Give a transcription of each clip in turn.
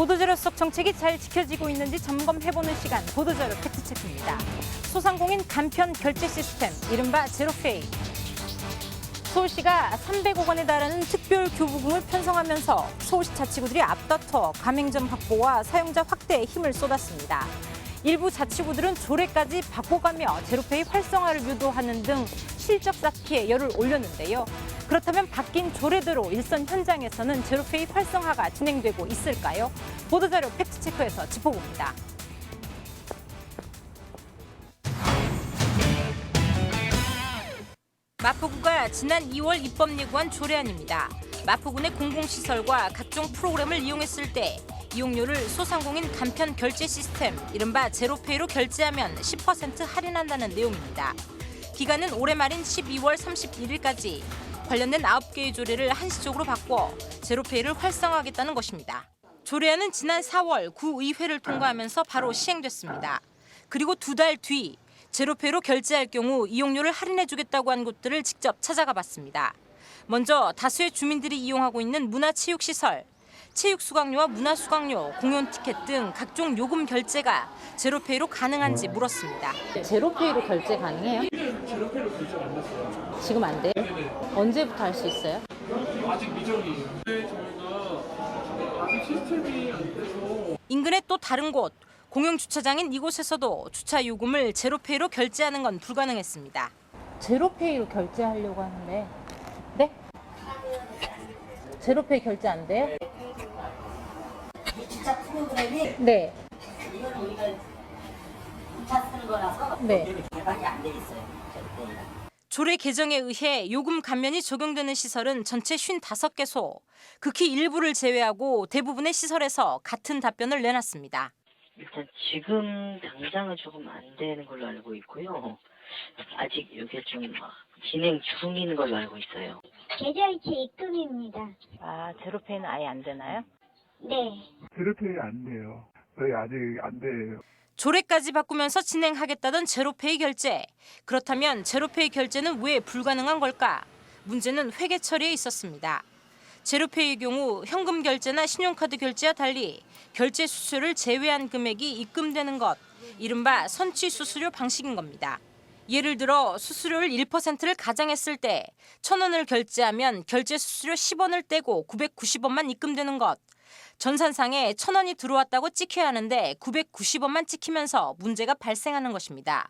보도자료 속 정책이 잘 지켜지고 있는지 점검해보는 시간, 보도자료 팩트체크입니다. 소상공인 간편 결제 시스템, 이른바 제로페이. 서울시가 300억 원에 달하는 특별 교부금을 편성하면서 서울시 자치구들이 앞다퉈 가맹점 확보와 사용자 확대에 힘을 쏟았습니다. 일부 자치구들은 조례까지 바꿔가며 제로페이 활성화를 유도하는 등 실적 쌓기에 열을 올렸는데요. 그렇다면 바뀐 조례대로 일선 현장에서는 제로페이 활성화가 진행되고 있을까요? 보도자료 팩트체크에서 짚어봅니다. 마포구가 지난 2월 입법 예고한 조례안입니다. 마포군의 공공시설과 각종 프로그램을 이용했을 때 이용료를 소상공인 간편 결제 시스템, 이른바 제로페이로 결제하면 10% 할인한다는 내용입니다. 기간은 올해 말인 12월 31일까지 관련된 9개의 조례를 한시적으로 바꿔 제로페이를 활성화하겠다는 것입니다. 조례안은 지난 4월 구의회를 통과하면서 바로 시행됐습니다. 그리고 2달 뒤 제로페이로 결제할 경우 이용료를 할인해주겠다고 한 곳들을 직접 찾아가 봤습니다. 먼저 다수의 주민들이 이용하고 있는 문화체육시설, 체육수강료와 문화수강료, 공연 티켓 등 각종 요금 결제가 제로페이로 가능한지 물었습니다. 제로페이로 결제 가능해요? 제로페이로 결제가 안 됐어요. 지금 안 돼요? 네네. 언제부터 할 수 있어요? 아직 미정이에요. 근데 저희가 아직 시스템이 안 돼서 인근의 또 다른 곳, 공영주차장인 이곳에서도 주차 요금을 제로페이로 결제하는 건 불가능했습니다. 제로페이로 결제하려고 하는데, 네? 제로페이 결제 안 돼요? 이 주차 프로그램이 네. 이건 우리가 주차 쓰는 거라서 네. 개발이 안 돼 있어요. 저희가. 조례 개정에 의해 요금 감면이 적용되는 시설은 전체 55개소, 극히 일부를 제외하고 대부분의 시설에서 같은 답변을 내놨습니다. 일단 지금 당장은 조금 안 되는 걸로 알고 있고요. 아직 이게 좀 진행 중인 걸로 알고 있어요. 계좌이체 입금입니다. 아, 제로페이는 아예 안 되나요? 네. 제로페이 안 돼요. 저희 아직 안 돼요. 조례까지 바꾸면서 진행하겠다던 제로페이 결제. 그렇다면 제로페이 결제는 왜 불가능한 걸까? 문제는 회계 처리에 있었습니다. 제로페이의 경우 현금 결제나 신용카드 결제와 달리 결제 수수료를 제외한 금액이 입금되는 것, 이른바 선취 수수료 방식인 겁니다. 예를 들어 수수료를 1%를 가정했을 때 1,000원을 결제하면 결제 수수료 10원을 떼고 990원만 입금되는 것. 전산상에 1,000원이 들어왔다고 찍혀야 하는데 990원만 찍히면서 문제가 발생하는 것입니다.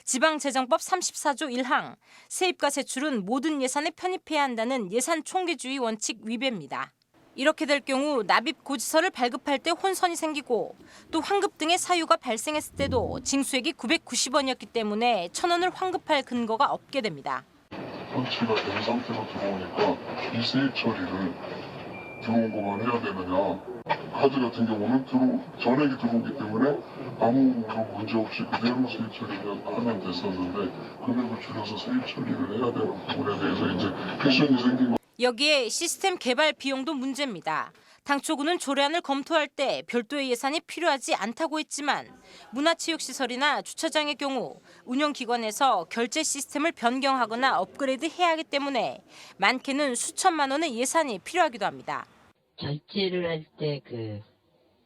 지방재정법 34조 1항, 세입과 세출은 모든 예산에 편입해야 한다는 예산 총계주의 원칙 위배입니다. 이렇게 될 경우 납입 고지서를 발급할 때 혼선이 생기고 또 환급 등의 사유가 발생했을 때도 징수액이 990원이었기 때문에 1,000원을 환급할 근거가 없게 됩니다. 선취가 된 상태로 들어오니까 이 세입 처리를 들어온 것만 해야 되느냐. 카드 같은 경우는 전액이 들어오기 때문에 아무 그런 문제 없이 그대로 세입 처리를 하면 됐었는데 금액을 줄여서 세입 처리를 해야 되는 부분에 대해서 이제 퀘션이 생긴 거. 여기에 시스템 개발 비용도 문제입니다. 당초구는 조례안을 검토할 때 별도의 예산이 필요하지 않다고 했지만 문화체육시설이나 주차장의 경우 운영기관에서 결제 시스템을 변경하거나 업그레이드해야 하기 때문에 많게는 수천만 원의 예산이 필요하기도 합니다. 결제를 할 때 그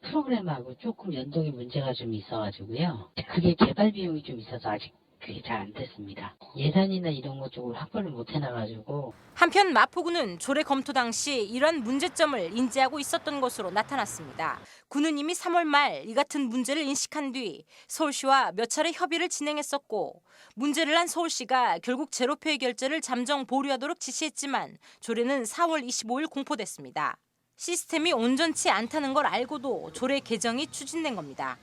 프로그램하고 조금 연동이 문제가 좀 있어가지고요. 그게 개발 비용이 좀 있어서 아직 그게 잘 안 됐습니다. 예산이나 이런 것 쪽을 확보를 못 해놔가지고. 한편 마포구는 조례 검토 당시 이러한 문제점을 인지하고 있었던 것으로 나타났습니다. 구는 이미 3월 말 이 같은 문제를 인식한 뒤 서울시와 몇 차례 협의를 진행했었고 문제를 한 서울시가 결국 제로페이 결제를 잠정 보류하도록 지시했지만 조례는 4월 25일 공포됐습니다. 시스템이 온전치 않다는 걸 알고도 조례 개정이 추진된 겁니다.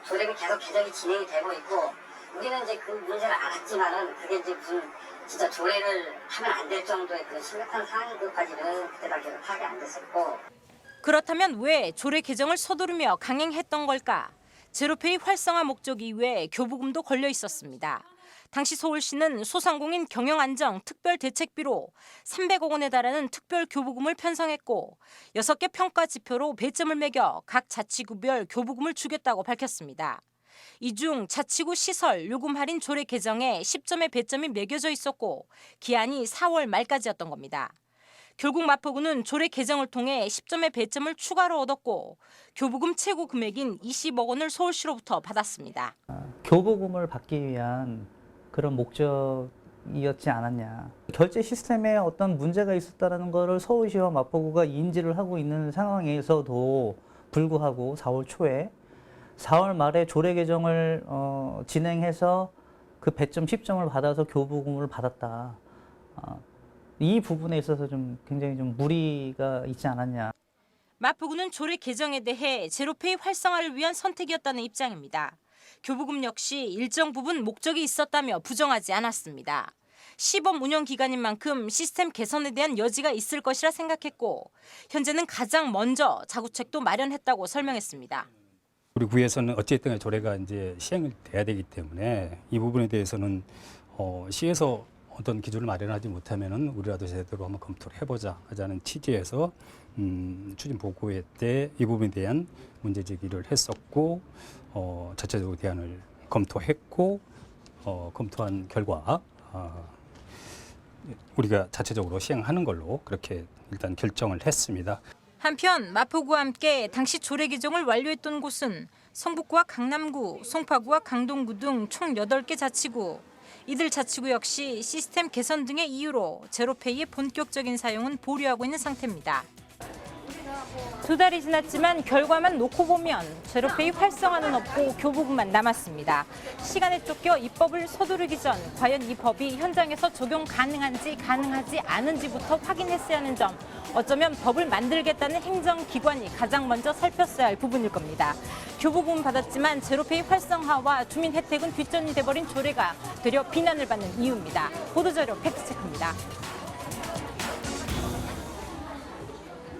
조례가 계속 개정이 진행이 되고 있고 우리는 이제 그 문제를 알았지만은 그게 이제 무슨 진짜 조례를 하면 안 될 정도의 그 심각한 상황인 것까지는 그때 당시에는 파악이 안 됐었고. 그렇다면 왜 조례 개정을 서두르며 강행했던 걸까? 제로페이 활성화 목적 이외에 교부금도 걸려 있었습니다. 당시 서울시는 소상공인 경영안정 특별대책비로 300억 원에 달하는 특별 교부금을 편성했고 6개 평가 지표로 배점을 매겨 각 자치구별 교부금을 주겠다고 밝혔습니다. 이 중 자치구 시설 요금 할인 조례 개정에 10점의 배점이 매겨져 있었고 기한이 4월 말까지였던 겁니다. 결국 마포구는 조례 개정을 통해 10점의 배점을 추가로 얻었고 교부금 최고 금액인 20억 원을 서울시로부터 받았습니다. 교부금을 받기 위한 그런 목적이었지 않았냐. 결제 시스템에 어떤 문제가 있었다는 것을 서울시와 마포구가 인지를 하고 있는 상황에서도 불구하고 4월 초에 4월 말에 조례 개정을 진행해서 그 배점 10점을 받아서 교부금을 받았다. 이 부분에 있어서 좀 굉장히 좀 무리가 있지 않았냐. 마포구는 조례 개정에 대해 제로페이 활성화를 위한 선택이었다는 입장입니다. 교부금 역시 일정 부분 목적이 있었다며 부정하지 않았습니다. 시범 운영 기간인 만큼 시스템 개선에 대한 여지가 있을 것이라 생각했고 현재는 가장 먼저 자구책도 마련했다고 설명했습니다. 우리 구에서는 어쨌든 조례가 이제 시행이 돼야 되기 때문에 이 부분에 대해서는 시에서 어떤 기준을 마련하지 못하면은 우리라도 제대로 한번 검토를 해보자 하자는 취지에서 추진 보고회 때 이 부분에 대한 문제 제기를 했었고 자체적으로 대안을 검토했고 검토한 결과 우리가 자체적으로 시행하는 걸로 그렇게 일단 결정을 했습니다. 한편 마포구와 함께 당시 조례 개정을 완료했던 곳은 성북구와 강남구, 송파구와 강동구 등 총 8개 자치구. 이들 자치구 역시 시스템 개선 등의 이유로 제로페이의 본격적인 사용은 보류하고 있는 상태입니다. 2달이 지났지만 결과만 놓고 보면 제로페이 활성화는 없고 교부금만 남았습니다. 시간에 쫓겨 입법을 서두르기 전 과연 이 법이 현장에서 적용 가능한지 가능하지 않은지부터 확인했어야 하는 점, 어쩌면 법을 만들겠다는 행정기관이 가장 먼저 살폈어야 할 부분일 겁니다. 교부금은 받았지만 제로페이 활성화와 주민 혜택은 뒷전이 돼버린 조례가 되려 비난을 받는 이유입니다. 보도자료 팩트체크입니다.